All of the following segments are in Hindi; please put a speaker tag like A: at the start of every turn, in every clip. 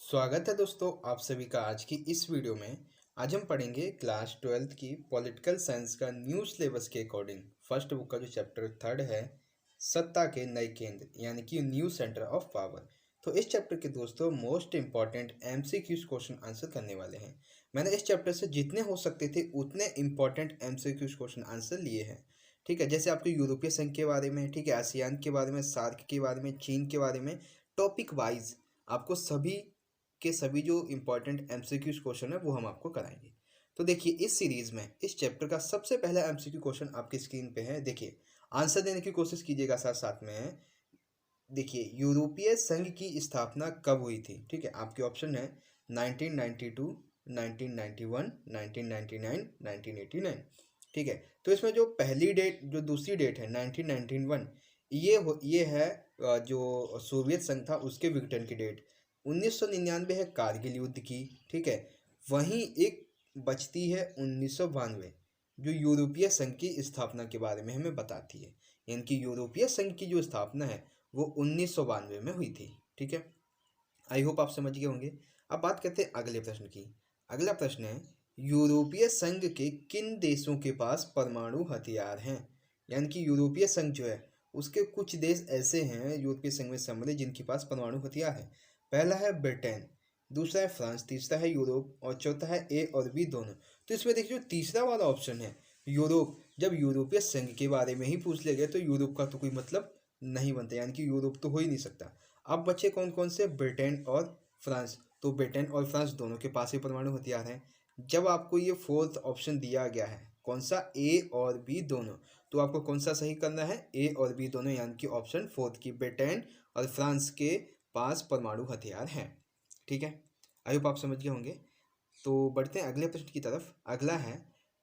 A: स्वागत है दोस्तों आप सभी का आज की इस वीडियो में। आज हम पढ़ेंगे क्लास 12th की पॉलिटिकल साइंस का न्यू सिलेबस के अकॉर्डिंग फर्स्ट बुक का जो चैप्टर 3 है, सत्ता के नए केंद्र यानी कि न्यू सेंटर ऑफ पावर। तो इस चैप्टर के दोस्तों most important MCQs question answer करने वाले हैं। मैंने इस चैप्टर से जितने हो सकते थे उतने इंपॉर्टेंट एमसीक्यूज क्वेश्चन आंसर लिए हैं। ठीक है, जैसे आपको यूरोपीय संघ के बारे में, ठीक है, आसियान के बारे में, सार्क के बारे में, चीन के बारे में, टॉपिक वाइज आपको सभी के सभी जो इम्पोर्टेंट एमसीक्यूज क्वेश्चन है वो हम आपको कराएंगे। तो देखिए इस सीरीज में इस चैप्टर का सबसे पहला एमसीक्यू क्वेश्चन आपकी स्क्रीन पे है। देखिए आंसर देने की कोशिश कीजिएगा साथ साथ में। देखिए यूरोपीय संघ की स्थापना कब हुई थी? ठीक है, आपके ऑप्शन है 1992, 1991, 1999, 1989। ठीक है, तो इसमें जो पहली डेट जो दूसरी डेट है 1991, ये है जो सोवियत संघ था उसके विघटन की डेट। 1999 है कारगिल युद्ध की। ठीक है, वहीं एक बचती है 1992 जो यूरोपीय संघ की स्थापना के बारे में हमें बताती है। यानी कि यूरोपीय संघ की जो स्थापना है वो 1992 में हुई थी। ठीक है, आई होप आप समझ गए होंगे। अब बात करते हैं अगले प्रश्न की। अगला प्रश्न है यूरोपीय संघ के किन देशों के पास परमाणु हथियार हैं? यानी कि यूरोपीय संघ जो है उसके कुछ देश ऐसे हैं यूरोपीय संघ में सम्मिलित जिनके पास परमाणु हथियार है। पहला है ब्रिटेन, दूसरा है फ्रांस, तीसरा है यूरोप और चौथा है ए और बी दोनों। तो इसमें देखिए जो तीसरा वाला ऑप्शन है यूरोप, जब यूरोपीय संघ के बारे में ही पूछ लिया गया तो यूरोप का तो कोई मतलब नहीं बनता, यानी कि यूरोप तो हो ही नहीं सकता। अब बचे कौन कौन से? ब्रिटेन और फ्रांस। तो ब्रिटेन और फ्रांस दोनों के पास ही परमाणु हथियार हैं। जब आपको ये फोर्थ ऑप्शन दिया गया है कौन सा? ए और बी दोनों, तो आपको कौन सा सही करना है? ए और बी दोनों, यानी कि ऑप्शन फोर्थ की ब्रिटेन और फ्रांस के पास परमाणु हथियार हैं। ठीक है, आई होप आप समझ गए होंगे। तो बढ़ते हैं अगले प्रश्न की तरफ। अगला है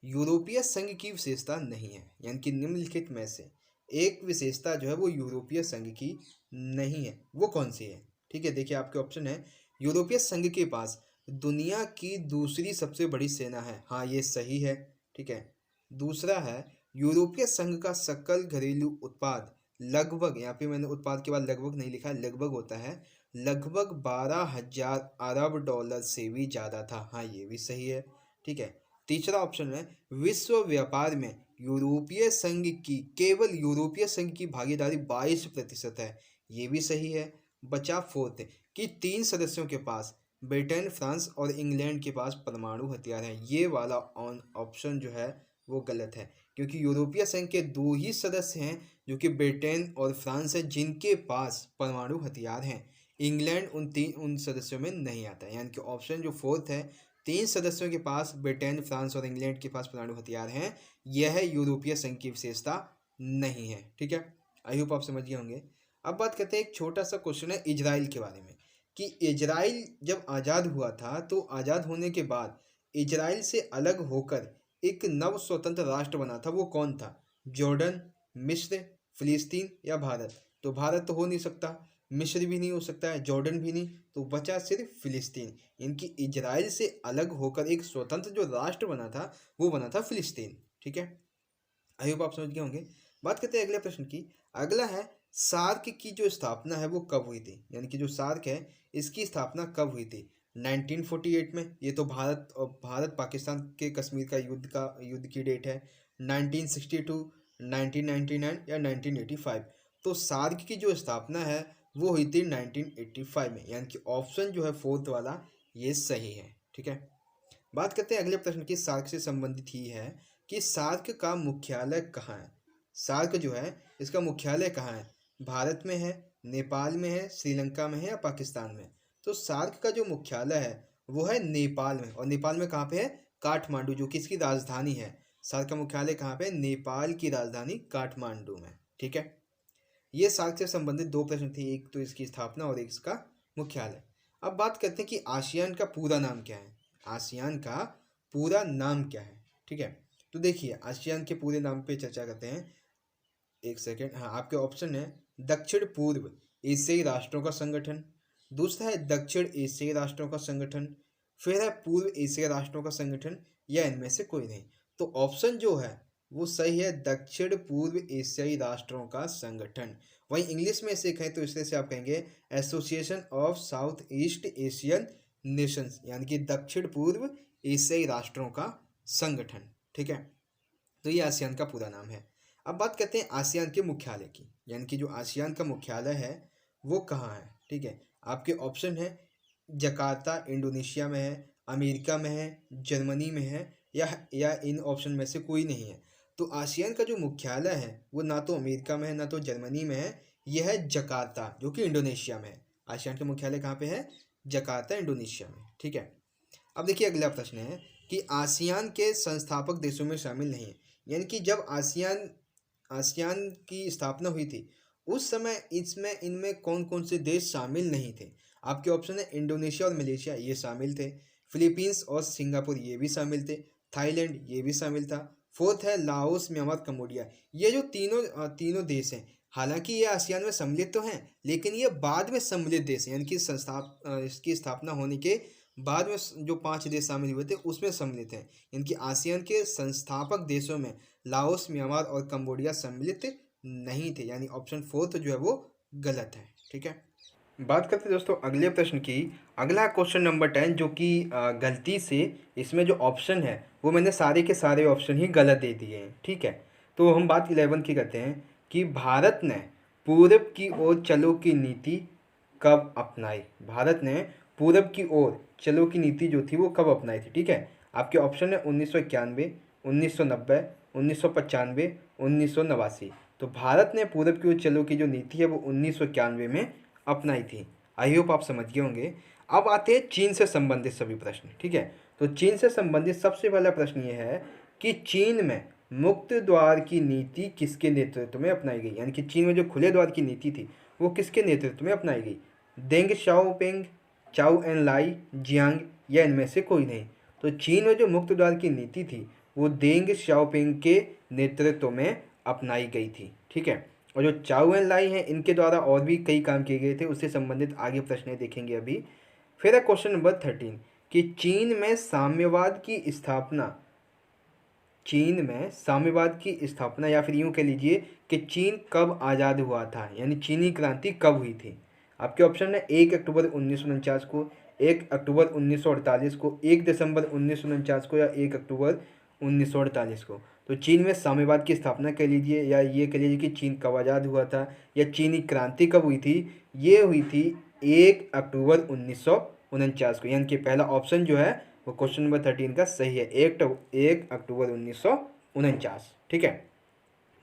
A: यूरोपीय संघ की विशेषता नहीं है, यानी कि निम्नलिखित में से एक विशेषता जो है वो यूरोपीय संघ की नहीं है, वो कौन सी है? ठीक है, देखिए आपके ऑप्शन है यूरोपीय संघ के पास दुनिया की दूसरी सबसे बड़ी सेना है। हाँ, ये सही है। ठीक है, दूसरा है यूरोपीय संघ का सकल घरेलू उत्पाद लगभग, यहाँ पे मैंने उत्पाद के बाद लगभग नहीं लिखा, लगभग होता है, लगभग 12,000 अरब डॉलर से भी ज़्यादा था। हाँ, ये भी सही है। ठीक है, तीसरा ऑप्शन है विश्व व्यापार में यूरोपीय संघ की, केवल यूरोपीय संघ की भागीदारी 22% है। ये भी सही है। बचा फोर्थ कि 3 सदस्यों के पास, ब्रिटेन, फ्रांस और इंग्लैंड के पास परमाणु हथियार है। ये वाला ऑन ऑप्शन जो है वो गलत है, क्योंकि यूरोपीय संघ के 2 ही सदस्य हैं जो कि ब्रिटेन और फ्रांस है जिनके पास परमाणु हथियार हैं। इंग्लैंड उन सदस्यों में नहीं आता है, यानी कि ऑप्शन जो फोर्थ है 3 सदस्यों के पास ब्रिटेन, फ्रांस और इंग्लैंड के पास परमाणु हथियार हैं, यह यूरोपीय संघ की विशेषता नहीं है। ठीक है, आई होप आप समझ गए होंगे। अब बात करते हैं एक छोटा सा क्वेश्चन है इजराइल के बारे में, कि इजराइल जब आज़ाद हुआ था तो आज़ाद होने के बाद इजराइल से अलग होकर एक नव स्वतंत्र राष्ट्र बना था, वो कौन था? जॉर्डन, मिस्र, फिलिस्तीन या भारत? तो भारत तो हो नहीं सकता, मिस्र भी नहीं हो सकता है, जॉर्डन भी नहीं, तो बचा सिर्फ फिलिस्तीन। इनकी इजराइल से अलग होकर एक स्वतंत्र जो राष्ट्र बना था वो बना था फिलिस्तीन। ठीक है, आई होप आप समझ गए होंगे। बात करते हैं अगले प्रश्न की। अगला है सार्क की जो स्थापना है वो कब हुई थी? यानी कि जो सार्क है इसकी स्थापना कब हुई थी? 1948 में, ये तो भारत पाकिस्तान के कश्मीर का युद्ध की डेट है। 1962, 1999 या 1985? तो सार्क की जो स्थापना है वो हुई थी 1985 में, यानी कि ऑप्शन जो है फोर्थ वाला ये सही है। ठीक है, बात करते हैं अगले प्रश्न की। सार्क से संबंधित ही है कि सार्क का मुख्यालय कहाँ है? सार्क जो है इसका मुख्यालय कहाँ है? भारत में है, नेपाल में है, श्रीलंका में है या पाकिस्तान में? तो सार्क का जो मुख्यालय है वो है नेपाल में। और नेपाल में कहाँ पे है? काठमांडू, जो कि इसकी राजधानी है। सार्क का मुख्यालय कहाँ पे? नेपाल की राजधानी काठमांडू में। ठीक है, ये सार्क से संबंधित 2 प्रश्न थे, एक तो इसकी स्थापना और एक इसका मुख्यालय। अब बात करते हैं कि आसियान का पूरा नाम क्या है? आसियान का पूरा नाम क्या है? ठीक है, तो देखिए आसियान के पूरे नाम पे चर्चा करते हैं। एक सेकेंड, हाँ, आपके ऑप्शन है दक्षिण पूर्व एशियाई राष्ट्रों का संगठन, दूसरा है दक्षिण एशियाई राष्ट्रों का संगठन, फिर है पूर्व एशियाई राष्ट्रों का संगठन, या इनमें से कोई नहीं। तो ऑप्शन जो है वो सही है, दक्षिण पूर्व एशियाई राष्ट्रों का संगठन। वहीं इंग्लिश में इसे कहें तो इस तरह से आप कहेंगे association of south east Asian Nations, यानी कि दक्षिण पूर्व एशियाई राष्ट्रों का संगठन। ठीक है, तो ये आसियान का पूरा नाम है। अब बात करते हैं आसियान के मुख्यालय की, यानी कि जो आसियान का मुख्यालय है वो कहाँ है। ठीक है, आपके ऑप्शन है जकार्ता इंडोनेशिया में है, अमेरिका में है, जर्मनी में है, या इन ऑप्शन में से कोई नहीं है। तो आसियान का जो मुख्यालय है वो ना तो अमेरिका में है ना तो जर्मनी में है, यह है जकार्ता जो कि इंडोनेशिया में है। आसियान का मुख्यालय कहाँ पे है? जकार्ता इंडोनेशिया में। ठीक है, अब देखिए अगला प्रश्न है कि आसियान के संस्थापक देशों में शामिल नहीं है, यानी कि जब आसियान आसियान की स्थापना हुई थी उस समय इसमें इनमें कौन कौन से देश शामिल नहीं थे। आपके ऑप्शन है इंडोनेशिया और मलेशिया, ये शामिल थे। फिलीपींस और सिंगापुर, ये भी शामिल थे। थाईलैंड, ये भी शामिल था। फोर्थ है लाओस, म्यांमार, कम्बोडिया। ये जो तीनों देश हैं, हालांकि ये आसियान में सम्मिलित तो हैं, लेकिन ये बाद में सम्मिलित देश हैं, यानी कि इसकी स्थापना होने के बाद में जो 5 देश शामिल हुए थे उसमें सम्मिलित हैं। इनकी आसियान के संस्थापक देशों में लाओस, म्यांमार और कंबोडिया सम्मिलित नहीं थे, यानी ऑप्शन फोर्थ जो है वो गलत है। ठीक है, बात करते हैं दोस्तों अगले प्रश्न की। अगला क्वेश्चन नंबर 10, जो कि गलती से इसमें जो ऑप्शन है वो मैंने सारे के सारे ऑप्शन ही गलत दे दिए हैं। ठीक है, तो हम बात 11 की करते हैं कि भारत ने पूरब की ओर चलो की नीति कब अपनाई। भारत ने पूरब की ओर चलो की नीति जो थी वो कब अपनाई थी। ठीक है, आपके ऑप्शन है 1991, 1990, 1995, 1989। तो भारत ने पूरब की ओर चलो की जो नीति है वो 1991 में अपनाई थी। आई होप आप समझ गए होंगे। अब आते हैं चीन से संबंधित सभी प्रश्न। ठीक है, तो चीन से संबंधित सबसे पहला प्रश्न ये है कि चीन में मुक्त द्वार की नीति किसके नेतृत्व में अपनाई गई, यानी कि चीन में जो खुले द्वार की नीति थी वो किसके नेतृत्व में अपनाई गई। देंग शाओपिंग, चाउ एन लाई, जियांग, या इनमें से कोई नहीं। तो चीन में जो मुक्त द्वार की नीति थी वो देंग शाओपिंग के नेतृत्व में अपनाई गई थी। ठीक है, और जो चाउ एन लाई हैं इनके द्वारा और भी कई काम किए गए थे, उससे संबंधित आगे प्रश्न देखेंगे अभी। फिर है क्वेश्चन नंबर 13 कि चीन में साम्यवाद की स्थापना या फिर यूँ कह लीजिए कि चीन कब आज़ाद हुआ था, यानी चीनी क्रांति कब हुई थी। आपके ऑप्शन है 1 अक्टूबर 1949 को, 1 अक्टूबर 1948 को, 1 दिसंबर 1949 को, या 1 अक्टूबर 1948 को। तो चीन में साम्यवाद की स्थापना कह लीजिए या ये कह लीजिए कि चीन कब आज़ाद हुआ था या चीनी क्रांति कब हुई थी, ये हुई थी 1 अक्टूबर 1949 को, यानी कि पहला ऑप्शन जो है वो क्वेश्चन नंबर 13 का सही है, 1 अक्टूबर 1949। ठीक है,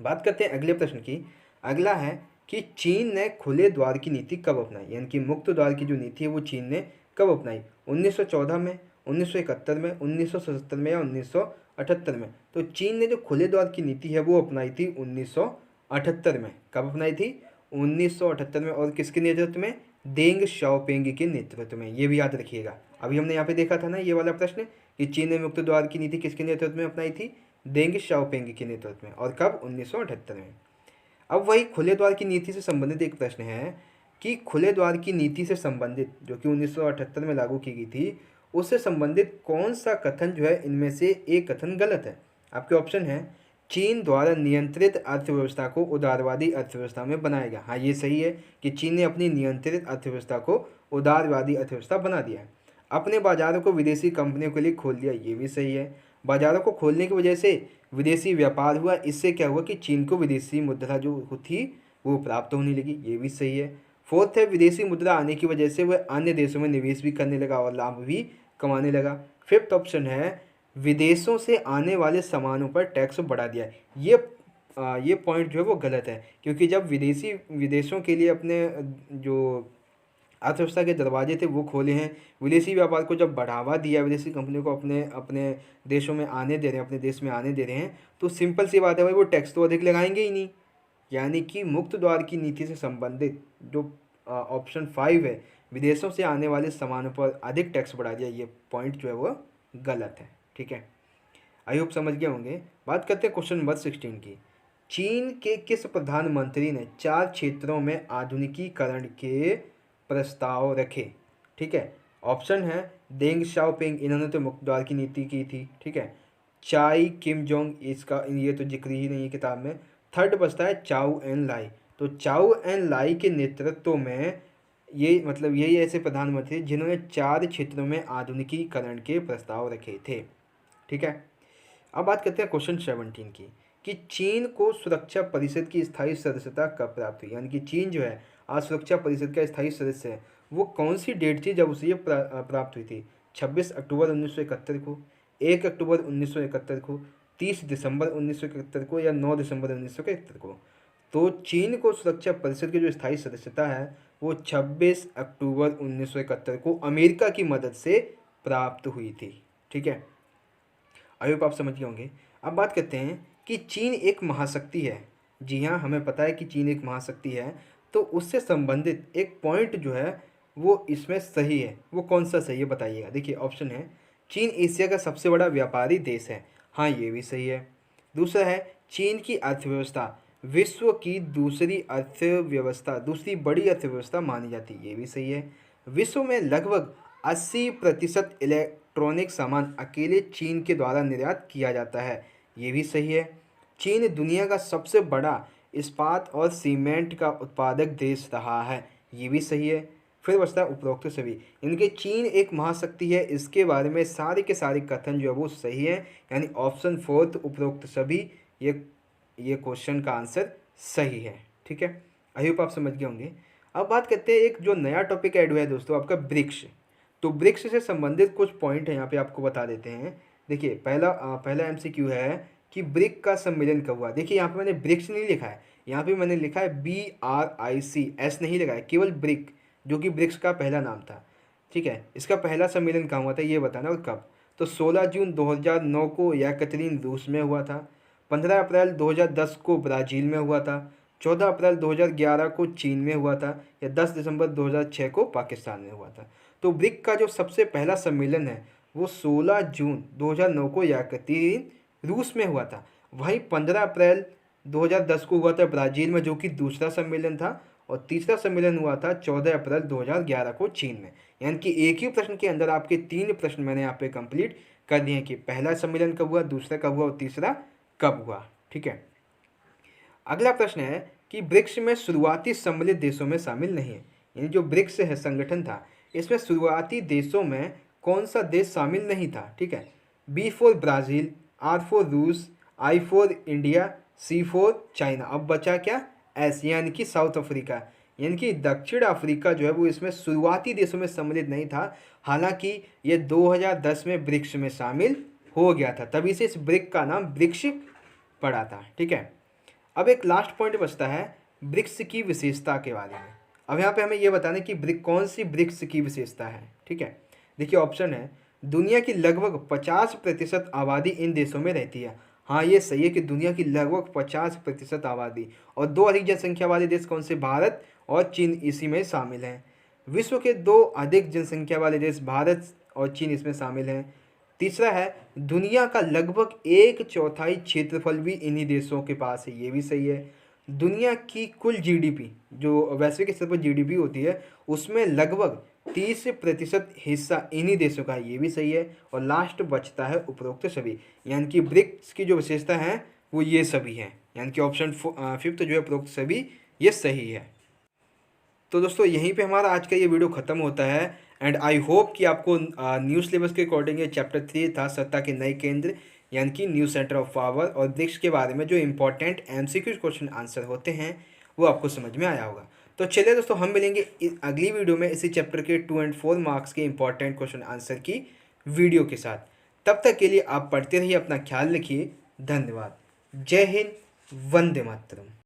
A: बात करते हैं अगले प्रश्न की। अगला है कि चीन ने खुले द्वार की नीति कब अपनाई, यानी कि मुक्त द्वार की जो नीति है वो चीन ने कब अपनाई। 1914 में, 1971 में, 1977 में, या 1978 में। तो चीन ने जो खुले द्वार की नीति है वो अपनाई थी 1978 में। कब अपनाई थी? 1978 में। और किसके नेतृत्व में? देंग शाओपिंग के नेतृत्व में। ये भी याद रखिएगा। अभी हमने यहाँ पे देखा था ना ये वाला प्रश्न कि चीन ने मुक्त द्वार की नीति किसके नेतृत्व में अपनाई थी? देंग शाओपिंग के नेतृत्व में। और कब? 1978 में। अब वही खुले द्वार की नीति से संबंधित एक प्रश्न है कि खुले द्वार की नीति से संबंधित जो कि 1978 में लागू की गई थी उससे संबंधित कौन सा कथन जो है इनमें से एक कथन गलत है। आपके ऑप्शन है चीन द्वारा नियंत्रित अर्थव्यवस्था को उदारवादी अर्थव्यवस्था में बनाएगा। हाँ, ये सही है कि चीन ने अपनी नियंत्रित अर्थव्यवस्था को उदारवादी अर्थव्यवस्था बना दिया है। अपने बाजारों को विदेशी कंपनियों के लिए खोल दिया, ये भी सही है। बाजारों को खोलने की वजह से विदेशी व्यापार हुआ, इससे क्या हुआ कि चीन को विदेशी मुद्रा जो थी वो प्राप्त होने लगी, ये भी सही है। फोर्थ है विदेशी मुद्रा आने की वजह से वह अन्य देशों में निवेश भी करने लगा और लाभ भी कमाने लगा। फिफ्थ ऑप्शन है विदेशों से आने वाले सामानों पर टैक्स बढ़ा दिया। ये पॉइंट जो है वो गलत है, क्योंकि जब विदेशों के लिए अपने जो अर्थव्यवस्था के दरवाजे थे वो खोले हैं, विदेशी व्यापार को जब बढ़ावा दिया, विदेशी कंपनियों को अपने अपने देशों में आने दे रहे हैं, अपने देश में आने दे रहे हैं, तो सिंपल सी बात है भाई वो टैक्स तो अधिक लगाएंगे ही नहीं। यानी कि मुक्त द्वार की नीति से संबंधित जो ऑप्शन 5 है विदेशों से आने वाले सामानों पर अधिक टैक्स बढ़ा दिया, ये पॉइंट जो है वो गलत है। ठीक है, आई होप समझ गए होंगे। बात करते हैं क्वेश्चन नंबर 16 की। चीन के किस प्रधानमंत्री ने 4 क्षेत्रों में आधुनिकीकरण के प्रस्ताव रखे? ठीक है, ऑप्शन है देंग शाओपिंग, इन्होंने तो मुक्त द्वार की नीति की थी। ठीक है, चाई किम जोंग, इसका ये तो जिक्र ही नहीं है किताब में। थर्ड बचता है चाउ एन लाई। तो चाउ एन लाई के नेतृत्व में ये मतलब यही ऐसे प्रधानमंत्री जिन्होंने 4 क्षेत्रों में आधुनिकीकरण के प्रस्ताव रखे थे। ठीक है, अब बात करते हैं क्वेश्चन 17 की कि चीन को सुरक्षा परिषद की स्थायी सदस्यता कब प्राप्त हुई। यानी कि चीन जो है आज सुरक्षा परिषद का स्थायी सदस्य है, वो कौन सी डेट थी जब उसे ये प्राप्त हुई थी? 26 अक्टूबर 1971 को, 1 अक्टूबर 1971 को, 30 दिसंबर 1971 को, या 9 दिसंबर 1971 को? तो चीन को सुरक्षा परिषद की जो स्थायी सदस्यता है वो 26 अक्टूबर 1971 को अमेरिका की मदद से प्राप्त हुई थी। ठीक है, आई होप आप समझ गए होंगे। अब बात करते हैं कि चीन एक महाशक्ति है। जी हाँ, हमें पता है कि चीन एक महाशक्ति है, तो उससे संबंधित एक पॉइंट जो है वो इसमें सही है। वो कौन सा सही है बताइएगा। देखिए ऑप्शन है, चीन एशिया का सबसे बड़ा व्यापारी देश है। हाँ, ये भी सही है। दूसरा है, चीन की अर्थव्यवस्था विश्व की दूसरी बड़ी अर्थव्यवस्था मानी जाती है। ये भी सही है। विश्व में लगभग 80% इलेक्ट्रॉनिक सामान अकेले चीन के द्वारा निर्यात किया जाता है। ये भी सही है। चीन दुनिया का सबसे बड़ा इस्पात और सीमेंट का उत्पादक देश रहा है। ये भी सही है। फिर बचता है उपरोक्त सभी। इनके चीन एक महाशक्ति है, इसके बारे में सारे के सारे कथन जो है वो सही है। यानी ऑप्शन 4 उपरोक्त सभी, ये क्वेश्चन का आंसर सही है। ठीक है, आई होप आप समझ गए होंगे। अब बात करते हैं एक जो नया टॉपिक ऐड हुआ है दोस्तों आपका ब्रिक्स। तो ब्रिक्स से संबंधित कुछ पॉइंट है यहाँ पे आपको बता देते हैं। देखिए पहला एमसीक्यू है कि ब्रिक का सम्मेलन कब हुआ। देखिए यहाँ पे मैंने ब्रिक्स नहीं लिखा है, यहाँ पे मैंने लिखा है BRIC, नहीं लिखा है, केवल ब्रिक, जो कि ब्रिक्स का पहला नाम था। ठीक है, इसका पहला सम्मेलन कहाँ हुआ था ये बताना और कब। तो 16 जून 2009 को यकातेरिन रूस में हुआ था। 15 अप्रैल 2010 को ब्राज़ील में हुआ था। 14 अप्रैल 2011 को चीन में हुआ था, या 10 दिसंबर 2006 को पाकिस्तान में हुआ था। तो ब्रिक का जो सबसे पहला सम्मेलन है वो 16 जून 2009 को यकातेरिन रूस में हुआ था। वहीं 15 अप्रैल 2010 को हुआ था ब्राज़ील में, जो कि दूसरा सम्मेलन था। और तीसरा सम्मेलन हुआ था 14 अप्रैल 2011 को चीन में। यानी कि एक ही प्रश्न के अंदर आपके 3 प्रश्न मैंने यहाँ पे कंप्लीट कर दिए हैं कि पहला सम्मेलन कब हुआ, दूसरा कब हुआ और तीसरा कब हुआ। ठीक है, अगला प्रश्न है कि ब्रिक्स में शुरुआती सम्मिलित देशों में शामिल नहीं है। यानी जो ब्रिक्स है संगठन था, इसमें शुरुआती देशों में कौन सा देश शामिल नहीं था। ठीक है, B for Brazil, R for रूस, I for India, C for China. अब बचा क्या? S, यानी कि साउथ अफ्रीका। यानी कि दक्षिण अफ्रीका जो है वो इसमें शुरुआती देशों में सम्मिलित नहीं था। हालांकि ये 2010 में ब्रिक्स में शामिल हो गया था, तभी से इस ब्रिक का नाम ब्रिक्स पड़ा था। ठीक है, अब एक लास्ट पॉइंट बचता है ब्रिक्स की विशेषता के बारे में। अब यहाँ पे हमें ये बताना है कि कौन सी ब्रिक्स की विशेषता है। ठीक है, देखिए ऑप्शन है, दुनिया की लगभग 50% आबादी इन देशों में रहती है। हाँ, ये सही है कि दुनिया की लगभग 50% आबादी, और 2 अधिक जनसंख्या वाले देश कौन से? भारत और चीन इसी में शामिल हैं। विश्व के 2 अधिक जनसंख्या वाले देश भारत और चीन इसमें शामिल हैं। तीसरा है, दुनिया का लगभग 1/4 क्षेत्रफल भी इन्हीं देशों के पास है। ये भी सही है। दुनिया की कुल जीडीपी, जो वैश्विक स्तर पर जीडीपी होती है, उसमें लगभग 30% हिस्सा इन्हीं देशों का है। ये भी सही है। और लास्ट बचता है उपरोक्त सभी। यानी कि ब्रिक्स की जो विशेषता है वो ये सभी हैं। यानी कि ऑप्शन 5 जो है उपरोक्त सभी, ये सही है। तो दोस्तों यहीं पे हमारा आज का ये वीडियो ख़त्म होता है। एंड आई होप कि आपको न्यू सिलेबस के अकॉर्डिंग ये चैप्टर 3 था, सत्ता के नए केंद्र, यानी कि न्यू सेंटर ऑफ पावर, और ब्रिक्स के बारे में जो इंपॉर्टेंट एमसीक्यू क्वेश्चन आंसर होते हैं वो आपको समझ में आया होगा। तो चलिए दोस्तों, हम मिलेंगे अगली वीडियो में इसी चैप्टर के 2 और 4 मार्क्स के इंपॉर्टेंट क्वेश्चन आंसर की वीडियो के साथ। तब तक के लिए आप पढ़ते रहिए, अपना ख्याल रखिए। धन्यवाद। जय हिंद, वंदे मातरम।